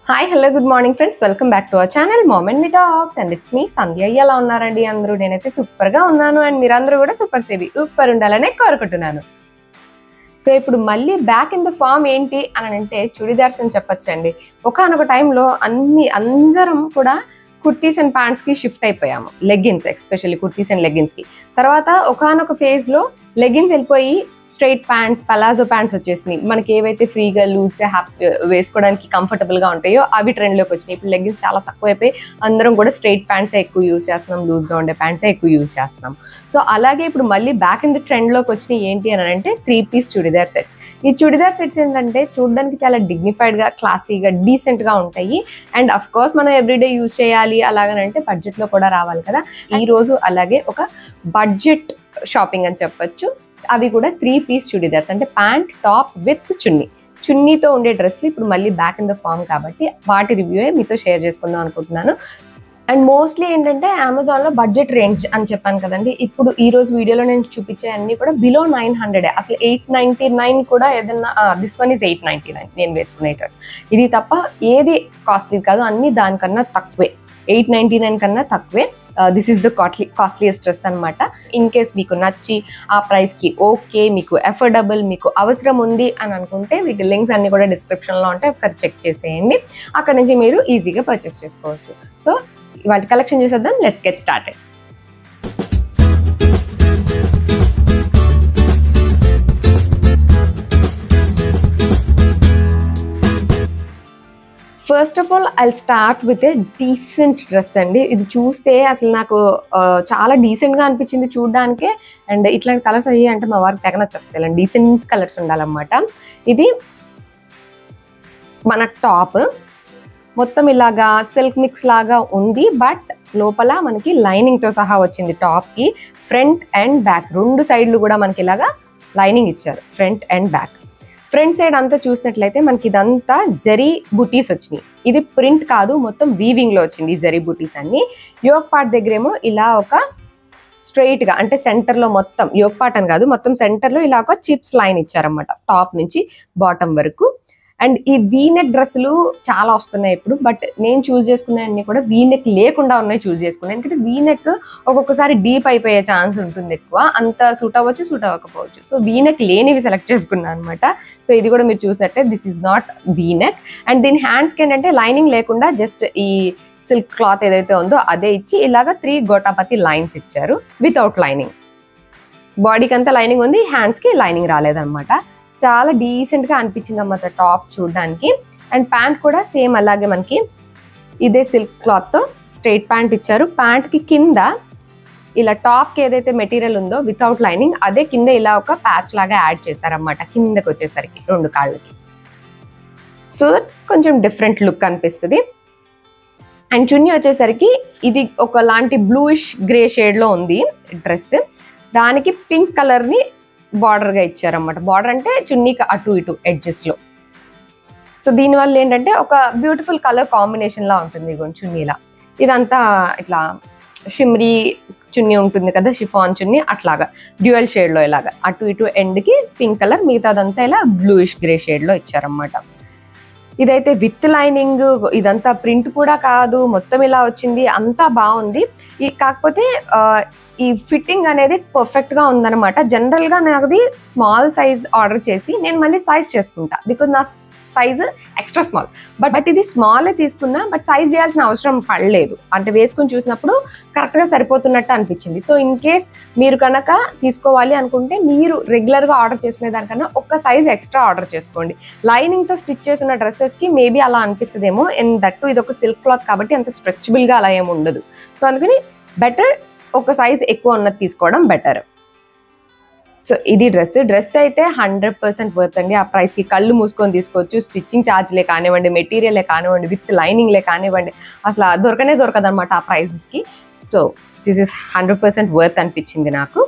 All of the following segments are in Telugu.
Hi hello good morning friends, welcome back to our channel mom and me talks and it's me Sandhya. ఎలా ఉన్నారండి అందరూ? నేనైతే సూపర్గా ఉన్నాను అండ్ మీరందరూ కూడా సూపర్ ఉండాలనే కోరుకుంటున్నాను. సో ఇప్పుడు మళ్ళీ బ్యాక్ ఇన్ ద ఫామ్ ఏంటి అని అంటే చుడిదార్స్ అని చెప్పొచ్చండి. ఒకానొక టైంలో అందరం కూడా కుర్తీస్ అండ్ ప్యాంట్స్కి షిఫ్ట్ అయిపోయాము. లెగ్గిన్స్, ఎస్పెషల్లీ కుర్తీస్ అండ్ లెగ్గిన్స్కి. తర్వాత ఒకానొక ఫేజ్లో లెగ్గిన్స్ వెళ్ళిపోయి స్ట్రైట్ ప్యాంట్స్, పలాజో ప్యాంట్స్ వచ్చేసినాయి. మనకి ఏవైతే ఫ్రీగా లూజ్గా వేసుకోవడానికి కంఫర్టబుల్గా ఉంటాయో అవి ట్రెండ్లోకి వచ్చినాయి. ఇప్పుడు లెగ్గిన్స్ చాలా తక్కువైపోయి అందరం కూడా స్ట్రైట్ ప్యాంట్సే ఎక్కువ యూజ్ చేస్తున్నాం, లూజ్గా ఉండే ప్యాంట్సే ఎక్కువ యూజ్ చేస్తున్నాం. సో అలాగే ఇప్పుడు మళ్ళీ బ్యాక్ ఇన్ ది ట్రెండ్లోకి వచ్చినాయి ఏంటి అని అంటే 3-piece చుడిదార్ సెట్స్. ఈ చుడిదార్ సెట్స్ ఏంటంటే చూడడానికి చాలా డిగ్నిఫైడ్గా, క్లాసీగా, డీసెంట్గా ఉంటాయి. అండ్ అఫ్ కోర్స్ మనం ఎవ్రీడే యూజ్ చేయాలి అలాగనంటే బడ్జెట్లో కూడా రావాలి కదా. ఈరోజు అలాగే ఒక బడ్జెట్ షాపింగ్ అని చెప్పొచ్చు. అవి కూడా 3-piece చుడిదార్స్, అంటే ప్యాంట్, టాప్ విత్ చున్నీతో ఉండే డ్రెస్లు ఇప్పుడు మళ్ళీ బ్యాక్ ఇన్ ద ఫామ్ కాబట్టి వాటి రివ్యూయే మీతో షేర్ చేసుకుందాం అనుకుంటున్నాను. అండ్ మోస్ట్లీ ఏంటంటే అమెజాన్లో బడ్జెట్ రేంజ్ అని చెప్పాను కదండి. ఇప్పుడు ఈ రోజు వీడియోలో నేను చూపించే అన్ని కూడా బిలో 900, అసలు 899 కూడా ఏదన్నా. దిస్ వన్ ఈజ్ 899 నేను వేసుకునే డ్రెస్. ఇది తప్ప ఏది కాస్ట్లీ కాదు, అన్ని దానికన్నా తక్కువే. 899 కన్నా తక్కువే. This is the costliest dress అనమాట. ఇన్ కేస్ మీకు నచ్చి ఆ ప్రైస్కి ఓకే, మీకు అఫోర్డబుల్, మీకు అవసరం ఉంది అని అనుకుంటే వీటి లింక్స్ అన్ని కూడా డిస్క్రిప్షన్లో ఉంటాయి, ఒకసారి చెక్ చేసేయండి. అక్కడ నుంచి మీరు ఈజీగా పర్చేస్ చేసుకోవచ్చు. సో వాటి కలెక్షన్ చేసేద్దాం. Let's get started. First of all I'll start with a decent dress అండి. ఇది చూస్తే అసలు నాకు చాలా డీసెంట్గా అనిపించింది చూడడానికే. అండ్ ఇట్లాంటి కలర్స్ అయ్యి అంటే మా వారికి తెగ నచ్చేస్తాయి. ఇలాంటి డీసెంట్ కలర్స్ ఉండాలన్నమాట. ఇది మన టాప్ మొత్తం ఇలాగా సిల్క్ మిక్స్ లాగా ఉంది, బట్ లోపల మనకి లైనింగ్తో సహా వచ్చింది. టాప్కి ఫ్రంట్ అండ్ బ్యాక్ రెండు సైడ్లు కూడా మనకి ఇలాగా లైనింగ్ ఇచ్చారు, front and back. Front side అంతా చూసినట్లయితే మనకి ఇదంతా జరీ బుటీస్ వచ్చినాయి. ఇది ప్రింట్ కాదు, మొత్తం వీవింగ్లో వచ్చింది ఈ జరీ బుటీస్ అన్ని. యోక్ పార్ట్ దగ్గరేమో ఇలా ఒక స్ట్రైట్గా, అంటే సెంటర్లో మొత్తం యోక్ పార్ట్ అని కాదు, మొత్తం సెంటర్లో ఇలా ఒక చిప్స్ లైన్ ఇచ్చారన్నమాట టాప్ నుంచి బాటమ్ వరకు. అండ్ ఈ వీనెక్ డ్రెస్సులు చాలా వస్తున్నాయి ఇప్పుడు, బట్ నేను చూస్ చేసుకునే అన్ని కూడా వీనెక్ లేకుండా ఉన్నాయి చూస్ చేసుకున్నాను. ఎందుకంటే వీనెక్ ఒక్కొక్కసారి డీప్ అయిపోయే ఛాన్స్ ఉంటుంది ఎక్కువ, అంత సూట్ అవ్వచ్చు, సూట్ అవ్వకపోవచ్చు. సో వీనెక్ లేనివి సెలెక్ట్ చేసుకున్నాను అనమాట. సో ఇది కూడా మీరు చూసినట్టే this is not V-neck. And దీని హ్యాండ్స్కి ఏంటంటే లైనింగ్ లేకుండా జస్ట్ ఈ సిల్క్ క్లాత్ ఏదైతే ఉందో అదే ఇచ్చి ఇలాగా 3 గోటాపతి లైన్స్ ఇచ్చారు వితౌట్ లైనింగ్. బాడీకి అంతా లైనింగ్ ఉంది, హ్యాండ్స్కి లైనింగ్ రాలేదన్నమాట. చాలా డీసెంట్గా అనిపించింది అన్నమాట టాప్ చూడడానికి. అండ్ ప్యాంట్ కూడా సేమ్ అలాగే మనకి ఇదే సిల్క్ క్లాత్తో స్ట్రైట్ ప్యాంట్ ఇచ్చారు. ప్యాంట్కి కింద ఇలా టాప్కి ఏదైతే మెటీరియల్ ఉందో వితౌట్ లైనింగ్ అదే కింద ఇలా ఒక ప్యాచ్ లాగా యాడ్ చేశారన్నమాట కిందకి వచ్చేసరికి 2 కాళ్ళకి. సో దట్ కొంచెం డిఫరెంట్ లుక్ అనిపిస్తుంది. అండ్ చున్నీ వచ్చేసరికి ఇది ఒకలాంటి బ్లూయిష్ గ్రే షేడ్లో ఉంది డ్రెస్. దానికి పింక్ కలర్ని బార్డర్గా ఇచ్చారన్నమాట. బార్డర్ అంటే చున్నీకి అటు ఇటు ఎడ్జెస్లో. సో దీనివల్ల ఏంటంటే ఒక బ్యూటిఫుల్ కలర్ కాంబినేషన్లా ఉంటుంది చున్నీలా. ఇదంతా ఇట్లా షిమ్రీ చున్నీ ఉంటుంది కదా, షిఫాన్ చున్నీ, అట్లాగా డ్యూయల్ షేడ్లో ఇలాగా అటు ఇటు ఎండ్కి పింక్ కలర్, మిగతాదంతా ఇలా బ్లూయిష్ గ్రే షేడ్లో ఇచ్చారన్నమాట. ఇదైతే విత్ లైనింగ్, ఇదంతా ప్రింట్ కూడా కాదు, మొత్తం ఇలా వచ్చింది, అంతా బాగుంది. కాకపోతే ఈ ఫిట్టింగ్ అనేది పర్ఫెక్ట్గా ఉందన్నమాట. జనరల్గా నాది స్మాల్ సైజ్ ఆర్డర్ చేసి నేను మళ్ళీ సైజ్ చేసుకుంటా, బికాజ్ నా సైజు ఎక్స్ట్రా స్మాల్. బట్ ఇది స్మాలే తీసుకున్నా, బట్ సైజ్ చేయాల్సిన అవసరం పడలేదు. అంటే వేసుకుని చూసినప్పుడు కరెక్ట్గా సరిపోతున్నట్టు అనిపించింది. సో ఇన్ కేస్ మీరు కనుక తీసుకోవాలి అనుకుంటే మీరు రెగ్యులర్గా ఆర్డర్ చేసుకునే దానికన్నా ఒక సైజ్ ఎక్స్ట్రా ఆర్డర్ చేసుకోండి. లైనింగ్తో స్టిచ్ చేసిన డ్రెస్సెస్కి మేబీ అలా అనిపిస్తుందేమో. అండ్ దట్టు ఇది ఒక సిల్క్ క్లాత్ కాబట్టి అంత స్ట్రెచబుల్గా అలా ఏమి ఉండదు. సో అందుకని బెటర్ ఒక సైజ్ ఎక్కువ ఉన్నది తీసుకోవడం బెటర్. సో ఇది డ్రెస్ అయితే 100% వర్త్ అండి. ఆ ప్రైస్కి కళ్ళు మూసుకొని తీసుకోవచ్చు. స్టిచ్చింగ్ ఛార్జ్లే కానివ్వండి, మెటీరియలే కానివ్వండి, విత్ లైనింగ్లే కానివ్వండి, అసలు దొరకదు అనమాట ఆ ప్రైసెస్కి. సో దిస్ ఇస్ 100% వర్త్ అనిపించింది నాకు.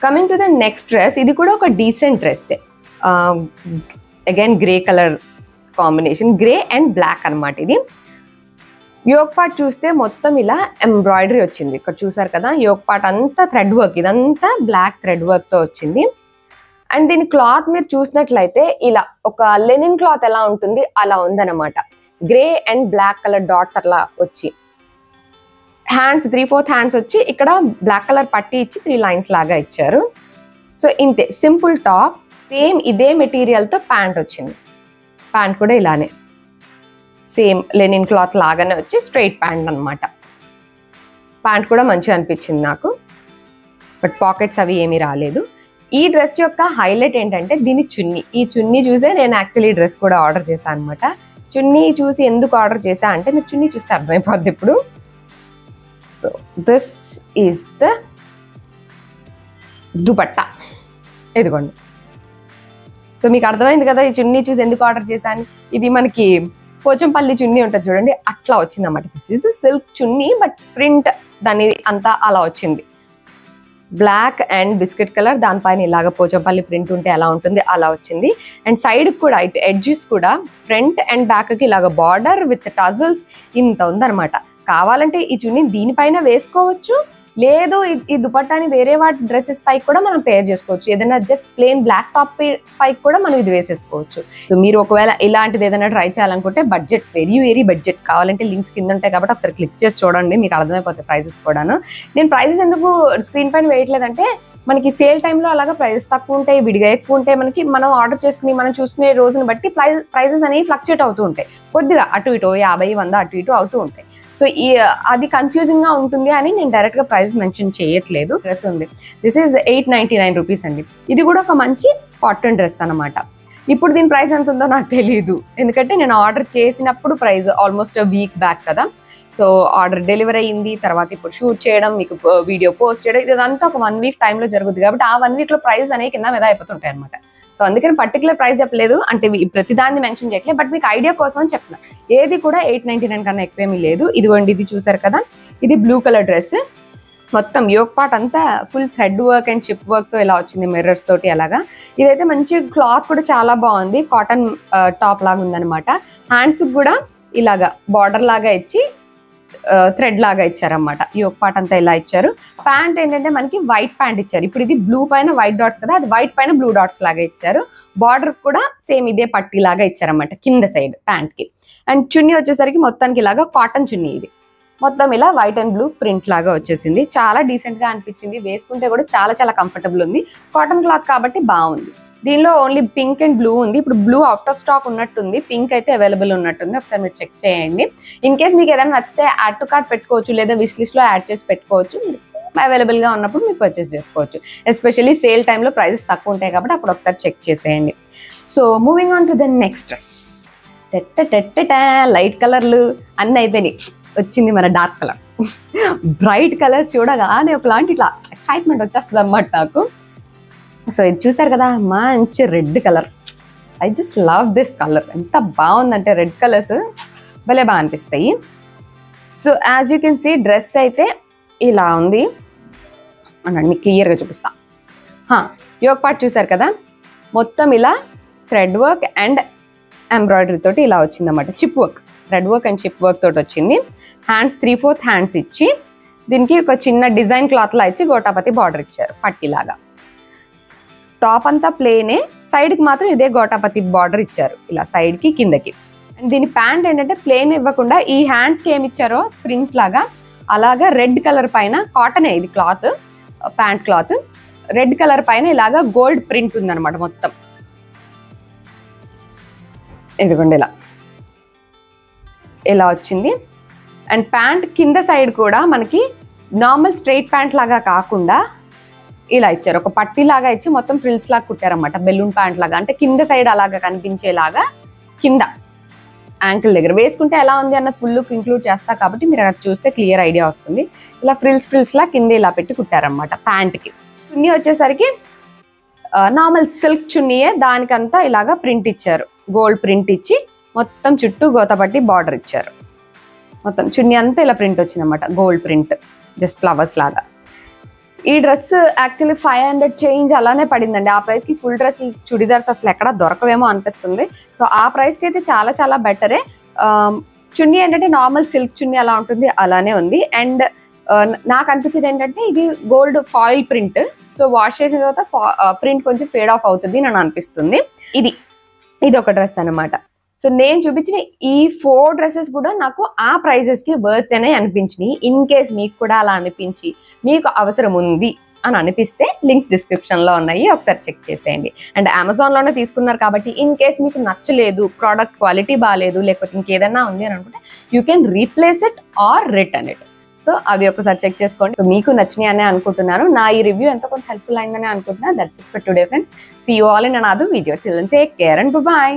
Coming to the next dress, ఇది కూడా ఒక డీసెంట్ డ్రెస్సే. Again grey colour combination, grey and black అనమాట. ఇది యోక్ పార్ట్ చూస్తే మొత్తం ఇలా ఎంబ్రాయిడరీ వచ్చింది. ఇక్కడ చూసారు కదా, యోక్ పార్ట్ అంతా థ్రెడ్ వర్క్, ఇదంతా బ్లాక్ థ్రెడ్ వర్క్తో వచ్చింది. అండ్ దీని క్లాత్ మీరు చూసినట్లయితే ఇలా ఒక లెనిన్ క్లాత్ ఎలా ఉంటుంది అలా ఉందన్నమాట. Grey and black colour dots అట్లా వచ్చి, హ్యాండ్స్ 3/4 హ్యాండ్స్ వచ్చి ఇక్కడ బ్లాక్ కలర్ పట్టి ఇచ్చి 3 లైన్స్ లాగా ఇచ్చారు. సో ఇంతే సింపుల్ టాప్. సేమ్ ఇదే మెటీరియల్తో ప్యాంట్ వచ్చింది. ప్యాంట్ కూడా ఇలానే సేమ్ లెనిన్ క్లాత్ లాగానే వచ్చి స్ట్రైట్ ప్యాంట్ అనమాట. ప్యాంట్ కూడా మంచిగా అనిపించింది నాకు, బట్ పాకెట్స్ అవి ఏమీ రాలేదు. ఈ డ్రెస్ యొక్క హైలైట్ ఏంటంటే దీని చున్నీ. ఈ చున్నీ చూసే నేను యాక్చువల్లీ ఈ డ్రెస్ కూడా ఆర్డర్ చేశాను అనమాట. చున్నీ చూసి ఎందుకు ఆర్డర్ చేశా అంటే మీరు చున్నీ చూస్తే అర్థమైపోద్ది ఇప్పుడు. So this is the dupatta. ఇదిగోండి. సో మీకు అర్థమైంది కదా ఈ చున్నీ చూసి ఎందుకు ఆర్డర్ చేశాను. ఇది మనకి పోచంపల్లి చున్నీ ఉంటుంది చూడండి, అట్లా వచ్చింది అన్నమాట. This is silk chunni but print దాని అంతా అలా వచ్చింది. బ్లాక్ అండ్ బిస్కెట్ కలర్, దానిపైన ఇలాగ పోచంపల్లి ప్రింట్ ఉంటే ఎలా ఉంటుంది అలా వచ్చింది. అండ్ సైడ్ కూడా ఇటు ఎడ్జెస్ కూడా ఫ్రంట్ అండ్ బ్యాక్ కి ఇలాగ బార్డర్ విత్ టజల్స్ ఇంత ఉందన్నమాట. కావాలంటే ఈ చున్నీ దీనిపైన వేసుకోవచ్చు, లేదు ఈ దుపట్టాని వేరే వాటి డ్రెస్సెస్ పైకి కూడా మనం పేర్ చేసుకోవచ్చు. ఏదైనా జస్ట్ ప్లెయిన్ బ్లాక్ టాప్ పైకి కూడా మనం ఇది వేసేసుకోవచ్చు. సో మీరు ఒకవేళ ఇలాంటిది ఏదైనా ట్రై చేయాలనుకుంటే బడ్జెట్ వెరీ బడ్జెట్ కావాలంటే లింక్స్ కింద ఉంటాయి కాబట్టి ఒకసారి క్లిక్ చేసి చూడండి, మీకు అర్థమైపోతాయి ప్రైసెస్ కూడాను. నేను ప్రైసెస్ ఎందుకు స్క్రీన్ పైన వేయట్లేదంటే మనకి సేల్ టైంలో అలాగా ప్రైసెస్ తక్కువ ఉంటాయి, విడిగా ఎక్కువ ఉంటాయి. మనకి మనం ఆర్డర్ చేసుకుని మనం చూసుకునే రోజుని బట్టి ప్రైసెస్ అనేవి ఫ్లక్చుయేట్ అవుతూ ఉంటాయి. కొద్దిగా అటు ఇటు 50, 100 అటు ఇటు అవుతూ ఉంటాయి. సో అది కన్ఫ్యూజింగ్ గా ఉంటుంది అని నేను డైరెక్ట్ గా ప్రైస్ మెన్షన్ చేయట్లేదు. డ్రెస్ ఉంది, దిస్ ఈజ్ 899 రూపీస్ అండి. ఇది కూడా ఒక మంచి కాటన్ డ్రెస్ అనమాట. ఇప్పుడు దీని ప్రైస్ ఎంత ఉందో నాకు తెలియదు, ఎందుకంటే నేను ఆర్డర్ చేసినప్పుడు ప్రైస్ ఆల్మోస్ట్ వీక్ బ్యాక్ కదా. సో ఆర్డర్ డెలివరీ అయ్యింది, తర్వాత ఇప్పుడు షూట్ చేయడం, మీకు వీడియో పోస్ట్ చేయడం, ఇదంతా ఒక 1 వీక్ టైంలో జరుగుతుంది కాబట్టి ఆ 1 వీక్ లో ప్రైస్ అనేవి కింద మీద అయిపోతుంటాయి అనమాట. సో అందుకని పర్టికులర్ ప్రైస్ చెప్పలేదు, అంటే ప్రతిదాన్ని మెన్షన్ చేయట్లేదు, బట్ మీకు ఐడియా కోసం అని చెప్తున్నా. ఏది కూడా 899 కన్నా ఎక్కువేమీ లేదు. ఇదిగోండి, ఇది చూసారు కదా, ఇది బ్లూ కలర్ డ్రెస్. మొత్తం యోక్ పార్ట్ అంతా full thread work and chip work తో ఇలా వచ్చింది, మిర్రర్స్ తోటి అలాగా. ఇదైతే మంచి క్లాత్ కూడా చాలా బాగుంది, కాటన్ టాప్ లాగా ఉందన్నమాట. హ్యాండ్స్ కూడా ఇలాగా బార్డర్ లాగా ఇచ్చి థ్రెడ్ లాగా ఇచ్చారన్నమాట. యోక్ పార్ట్ అంతా ఇలా ఇచ్చారు. ప్యాంట్ ఏంటంటే మనకి వైట్ ప్యాంట్ ఇచ్చారు. ఇప్పుడు ఇది బ్లూ పైన వైట్ డాట్స్ కదా, అది వైట్ పైన బ్లూ డాట్స్ లాగా ఇచ్చారు. బార్డర్ కూడా సేమ్ ఇదే పట్టీ లాగా ఇచ్చారన్నమాట కింద సైడ్ ప్యాంట్ కి. అండ్ చున్నీ వచ్చేసరికి మొత్తానికి ఇలాగా కాటన్ చున్నీ, ఇది మొత్తం ఇలా వైట్ అండ్ బ్లూ ప్రింట్ లాగా వచ్చేసింది. చాలా డీసెంట్ గా అనిపించింది, వేసుకుంటే కూడా చాలా కంఫర్టబుల్ ఉంది. కాటన్ క్లాత్ కాబట్టి బాగుంది. దీనిలో ఓన్లీ పింక్ అండ్ బ్లూ ఉంది. ఇప్పుడు బ్లూ అవుట్ ఆఫ్ స్టాక్ ఉన్నట్టుంది, పింక్ అయితే అవైలబుల్ ఉన్నట్టుంది. ఒకసారి మీరు చెక్ చేయండి. ఇన్ కేస్ మీకు ఏదైనా నచ్చితే యాడ్ టు కార్ట్ పెట్టుకోవచ్చు, లేదా విష్ లిస్ట్ లో యాడ్ చేసి పెట్టుకోవచ్చు. అవైలబుల్ గా ఉన్నప్పుడు మీరు పర్చేస్ చేసుకోవచ్చు. ఎస్పెషల్లీ సేల్ టైంలో ప్రైసెస్ తక్కువ ఉంటాయి కాబట్టి అప్పుడు ఒకసారి చెక్ చేసేయండి. So moving on to the next dress. Light కలర్లు అన్ని అయిపోయినాయి, వచ్చింది మన డార్క్ కలర్. బ్రైట్ కలర్స్ చూడగానే ఒకలాంటి ఇట్లా ఎక్సైట్మెంట్ వచ్చేస్తుంది అన్నమాట నాకు. సో ఇది చూసారు కదా, మంచి red colour. I just love this colour. ఎంత బాగుందంటే రెడ్ కలర్స్ భలే బాగా అనిపిస్తాయి. So as you can see dress అయితే ఇలా ఉంది అన్నాడు, మీకు క్లియర్గా చూపిస్తా. యోక్ పార్ట్ చూసారు కదా, మొత్తం ఇలా థ్రెడ్ వర్క్ అండ్ ఎంబ్రాయిడరీ తోటి ఇలా వచ్చిందన్నమాట. Chip work, thread work and chip work తోటి వచ్చింది. హ్యాండ్స్ 3/4 హ్యాండ్స్ ఇచ్చి దీనికి ఒక చిన్న డిజైన్ క్లాత్ లా ఇచ్చి గోటాపతి బార్డర్ ఇచ్చారు పట్టిలాగా. టాప్ అంతా ప్లేనే, సైడ్ కి మాత్రం ఇదే గోటాపతి బార్డర్ ఇచ్చారు ఇలా సైడ్ కి కిందకి. అండ్ దీని ప్యాంట్ ఏంటంటే ప్లేన్ ఇవ్వకుండా ఈ హ్యాండ్స్ కి ఏమి ఇచ్చారో ప్రింట్ లాగా అలాగా రెడ్ కలర్ పైన, కాటనే ఇది cloth, pant cloth, red colour పైన ఇలాగా గోల్డ్ ప్రింట్ ఉందన్నమాట మొత్తం. ఇదిగోండి ఇలా వచ్చింది. అండ్ ప్యాంట్ కింద సైడ్ కూడా మనకి నార్మల్ స్ట్రైట్ ప్యాంట్ లాగా కాకుండా ఇలా ఇచ్చారు, ఒక పట్టీ లాగా ఇచ్చి మొత్తం ఫ్రిల్స్ లాగా కుట్టారన్నమాట. బెలూన్ ప్యాంట్ లాగా, అంటే కింద సైడ్ అలాగా కనిపించేలాగా కింద యాంకిల్ దగ్గర వేసుకుంటే ఎలా ఉంది అన్న ఫుల్ లుక్ ఇంక్లూడ్ చేస్తా కాబట్టి మీరు అక్కడ చూస్తే క్లియర్ ఐడియా వస్తుంది. ఇలా ఫ్రిల్స్ లా కింద ఇలా పెట్టి కుట్టారన్నమాట. ప్యాంట్ కి చున్నీ వచ్చేసరికి నార్మల్ సిల్క్ చున్నీయే, దానికంతా ఇలాగా ప్రింట్ ఇచ్చారు, గోల్డ్ ప్రింట్ ఇచ్చి మొత్తం చుట్టూ గోతపట్టి బార్డర్ ఇచ్చారు. మొత్తం చున్నీ అంతా ఇలా ప్రింట్ వచ్చిందన్నమాట, గోల్డ్ ప్రింట్, జస్ట్ ఫ్లవర్స్ లాగా. ఈ డ్రెస్ యాక్చువల్లీ 500 చేంజ్ అలానే పడిందండి. ఆ ప్రైస్కి ఫుల్ డ్రెస్ చుడిదార్స్ అసలు ఎక్కడ దొరకవేమో అనిపిస్తుంది. సో ఆ ప్రైస్కి అయితే చాలా బెటరే. చున్నీ ఏంటంటే నార్మల్ సిల్క్ చున్నీ అలా ఉంటుంది, అలానే ఉంది. అండ్ నాకు అనిపించేది ఏంటంటే ఇది gold foil print, so wash చేసిన తర్వాత ప్రింట్ కొంచెం ఫేడ్ ఆఫ్ అవుతుంది అని అనిపిస్తుంది. ఇది ఒక డ్రెస్ అనమాట. సో నేను చూపించిన ఈ 4 డ్రెస్సెస్ కూడా నాకు ఆ ప్రైజెస్ కి వర్త్ అనే అనిపించినాయి. ఇన్ కేస్ మీకు కూడా అలా అనిపించి మీకు అవసరం ఉంది అని అనిపిస్తే లింక్స్ డిస్క్రిప్షన్ లో ఉన్నాయి, ఒకసారి చెక్ చేసేయండి. అండ్ అమెజాన్ లోనే తీసుకున్నారు కాబట్టి ఇన్ కేస్ మీకు నచ్చలేదు, ప్రోడక్ట్ క్వాలిటీ బాగాలేదు, లేకపోతే ఇంకేదన్నా ఉంది అని అనుకుంటే you can replace it or return it. So అవి ఒకసారి చెక్ చేసుకోండి. సో మీకు నచ్చినాయి అని అనుకుంటున్నాను. నా ఈ రివ్యూ ఎంతో కొంత హెల్ప్ఫుల్ అయిందని అనుకుంటున్నా. That's it for today friends. See you all in another video. Till then take care and by.